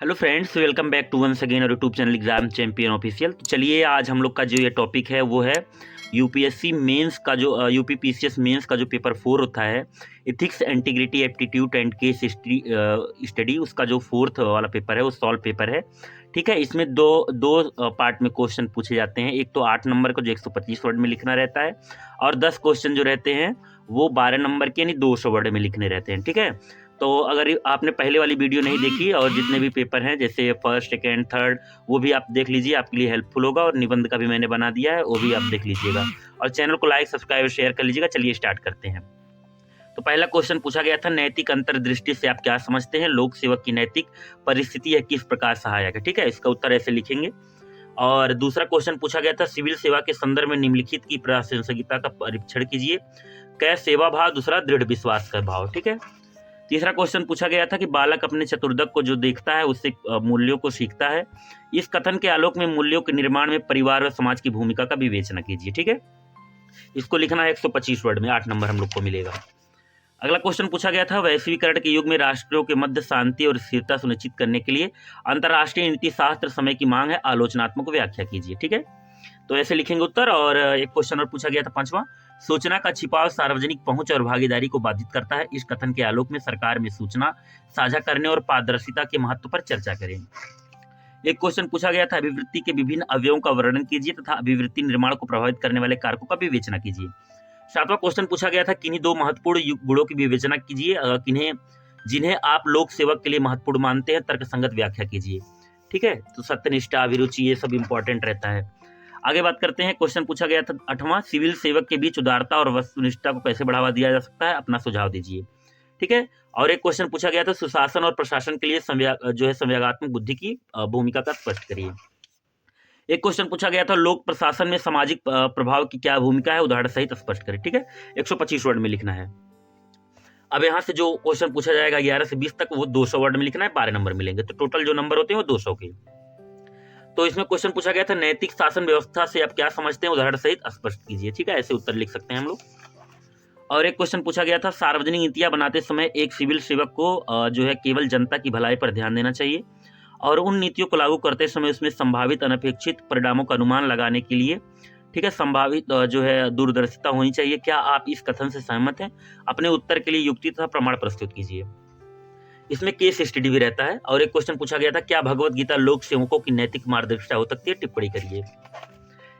Hello friends, welcome back to once again और YouTube channel exam champion official. तो चलिए आज हम लोग का जो ये टॉपिक है वो है यूपीएससी मेंस का जो यूपीपीसीएस मेंस का जो पेपर 4 होता है, ethics integrity aptitude and case study, उसका जो फोर्थ वाला पेपर है वो सॉल्व पेपर है। ठीक है, इसमें दो दो पार्ट में क्वेश्चन पूछे जाते हैं। एक तो 8 नंबर को जो 125 वर्ड में लिखना रहता है, और 10 क्वेश्चन जो रहते हैं वो 12 नंबर के यानी 200 वर्ड में लिखने रहते हैं। ठीक है, तो अगर आपने पहले वाली वीडियो नहीं देखी और जितने भी पेपर हैं जैसे फर्स्ट सेकेंड थर्ड, वो भी आप देख लीजिए, आपके लिए हेल्पफुल होगा। और निबंध का भी मैंने बना दिया है, वो भी आप देख लीजिएगा और चैनल को लाइक सब्सक्राइब और शेयर कर लीजिएगा। चलिए स्टार्ट करते हैं। तो पहला क्वेश्चन पूछा गया था, नैतिक अंतर्दृष्टि से आप क्या समझते हैं? लोक सेवक की नैतिक परिस्थिति है किस प्रकार सहायक है? ठीक है, इसका उत्तर ऐसे लिखेंगे। और दूसरा क्वेश्चन पूछा गया था, सिविल सेवा के संदर्भ में निम्नलिखित की प्रासंगिकता का परीक्षण कीजिए। क्या? सेवा भाव, दूसरा दृढ़ विश्वास का भाव। ठीक है। तीसरा क्वेश्चन पूछा गया था कि बालक अपने चतुर्दक को जो देखता है उससे मूल्यों को सीखता है। इस कथन के आलोक में मूल्यों के निर्माण में परिवार और समाज की भूमिका का विवेचना कीजिए। ठीक है, इसको लिखना है 125 वर्ड में, 8 नंबर हम लोग को मिलेगा। अगला क्वेश्चन पूछा गया था, वैश्वीकरण के युग में राष्ट्रों के मध्य शांति और स्थिरता सुनिश्चित करने के लिए अंतर्राष्ट्रीय नीति शास्त्र समय की मांग है, आलोचनात्मक व्याख्या कीजिए। ठीक है, तो ऐसे लिखेंगे उत्तर। और एक क्वेश्चन और पूछा गया था, 5वां, सूचना का छिपाव सार्वजनिक पहुंच और भागीदारी को बाधित करता है। इस कथन के आलोक में सरकार में सूचना साझा करने और पारदर्शिता के महत्व पर चर्चा करें। एक क्वेश्चन पूछा गया था, अभिवृत्ति के विभिन्न अवयवों का वर्णन कीजिए तथा अभिवृत्ति निर्माण को प्रभावित करने वाले कारकों का विवेचना कीजिए। 7वां क्वेश्चन पूछा गया था, किन्हीं दो महत्वपूर्ण गुणों की विवेचना कीजिए, जिन्हें आप लोक सेवक के लिए महत्वपूर्ण मानते हैं, तर्कसंगत व्याख्या कीजिए। ठीक है, तो सत्यनिष्ठा, अभिरुचि, ये सब इंपॉर्टेंट रहता है। आगे बात करते हैं। क्वेश्चन पूछा गया था 8वां, सिविल सेवक के बीच उदारता और वस्तुनिष्ठता को कैसे बढ़ावा दिया जा सकता है? अपना सुझाव दीजिए। ठीक है, और एक क्वेश्चन पूछा गया था, सुशासन और प्रशासन के लिए संवेगात्मक बुद्धि की भूमिका का स्पष्ट करिए। एक क्वेश्चन पूछा गया था, लोक प्रशासन में सामाजिक प्रभाव की क्या भूमिका है? उदाहरण सहित स्पष्ट करें। ठीक है, 125 वर्ड में लिखना है। अब यहाँ से जो क्वेश्चन पूछा जाएगा 11 से 20 तक, वो 200 वर्ड में लिखना है, 12 नंबर मिलेंगे। तो टोटल जो नंबर होते हैं वो 200 के। तो इसमें क्वेश्चन पूछा गया था, नैतिक शासन व्यवस्था से आप क्या समझते हैं? उदाहरण सहित स्पष्ट कीजिए। ठीक है, ऐसे उत्तर लिख सकते हैं हम लोग। और एक क्वेश्चन पूछा गया था, सार्वजनिक नीतियां बनाते समय एक सिविल सेवक को जो है केवल जनता की भलाई पर ध्यान देना चाहिए और उन नीतियों को लागू करते समय उसमें संभावित अनपेक्षित परिणामों का अनुमान लगाने के लिए, ठीक है, संभावित जो है दूरदर्शिता होनी चाहिए। क्या आप इस कथन से सहमत हैं? अपने उत्तर के लिए युक्ति तथा प्रमाण प्रस्तुत कीजिए। इसमें केस स्टडी भी रहता है। और एक क्वेश्चन पूछा गया था, क्या भगवत गीता लोक सेवकों की नैतिक मार्गदर्शिता हो सकती है? टिप्पणी करिए।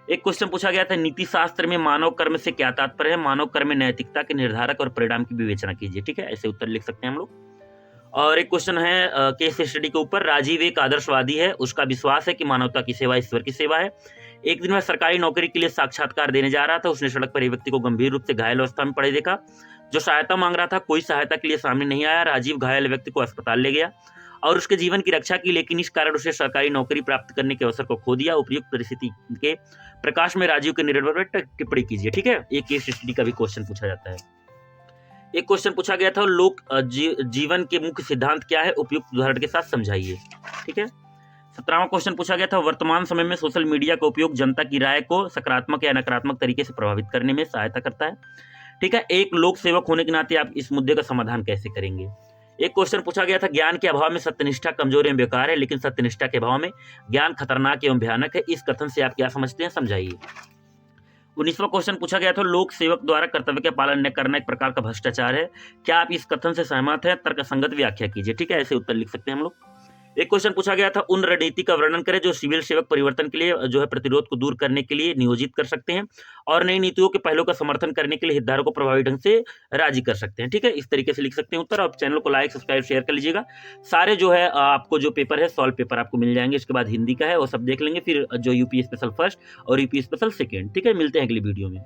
एक क्वेश्चन पूछा गया था, नीति शास्त्र में मानव कर्म से क्या तात्पर्य है? मानव कर्म में नैतिकता के निर्धारक और परिणाम की विवेचना कीजिए। ठीक है, ऐसे उत्तर लिख सकते हैं हम लोग। और एक क्वेश्चन है केस स्टडी के ऊपर, राजीव एक आदर्शवादी है, उसका विश्वास है कि मानवता की सेवा ईश्वर की सेवा है। एक दिन वह सरकारी नौकरी के लिए साक्षात्कार देने जा रहा था। उसने सड़क पर एक व्यक्ति को गंभीर रूप से घायल अवस्था में पड़े देखा, जो सहायता मांग रहा था। कोई सहायता के लिए सामने नहीं आया। राजीव घायल व्यक्ति को अस्पताल ले गया और उसके जीवन की रक्षा की, लेकिन इस कारण उसे सरकारी नौकरी प्राप्त करने के अवसर को खो दिया। उपयुक्त परिस्थिति के प्रकाश में राजीव के निर्भर पर टिप्पणी कीजिए। ठीक है, एक केस स्टडी का भी क्वेश्चन पूछा जाता है। एक क्वेश्चन पूछा गया था, लोक जीवन के मुख्य सिद्धांत क्या है? उपयुक्त उदाहरण के साथ समझाइए। ठीक है, 17वां क्वेश्चन पूछा गया था, वर्तमान समय में सोशल मीडिया का उपयोग जनता की राय को सकारात्मक या नकारात्मक तरीके से प्रभावित करने में सहायता करता है। ठीक है, एक लोक सेवक होने के नाते आप इस मुद्दे का समाधान कैसे करेंगे? एक क्वेश्चन पूछा गया था, ज्ञान के अभाव में सत्यनिष्ठा कमजोर एवं बेकार है, लेकिन सत्यनिष्ठा के अभाव में ज्ञान खतरनाक एवं भयानक है। इस कथन से आप क्या समझते हैं? समझाइए। 19वां क्वेश्चन पूछा गया था, लोक सेवक द्वारा कर्तव्य का पालन न करना एक प्रकार का भ्रष्टाचार है। क्या आप इस कथन से सहमत हैं? तर्कसंगत व्याख्या कीजिए। ठीक है, ऐसे उत्तर लिख सकते हैं हम लोग। एक क्वेश्चन पूछा गया था, उन रणनीति का वर्णन करें जो सिविल सेवक परिवर्तन के लिए जो है प्रतिरोध को दूर करने के लिए नियोजित कर सकते हैं और नई नीतियों के पहलों का समर्थन करने के लिए हितधारकों को प्रभावी ढंग से राजी कर सकते हैं। ठीक है, इस तरीके से लिख सकते हैं उत्तर। आप चैनल को लाइक सब्सक्राइब शेयर कर लीजिएगा। सारे जो है आपको जो पेपर है सॉल्व पेपर आपको मिल जाएंगे। इसके बाद हिंदी का है वो सब देख लेंगे, फिर जो यूपी स्पेशल फर्स्ट और यूपी स्पेशल सेकेंड। ठीक है, मिलते हैं अगली वीडियो में।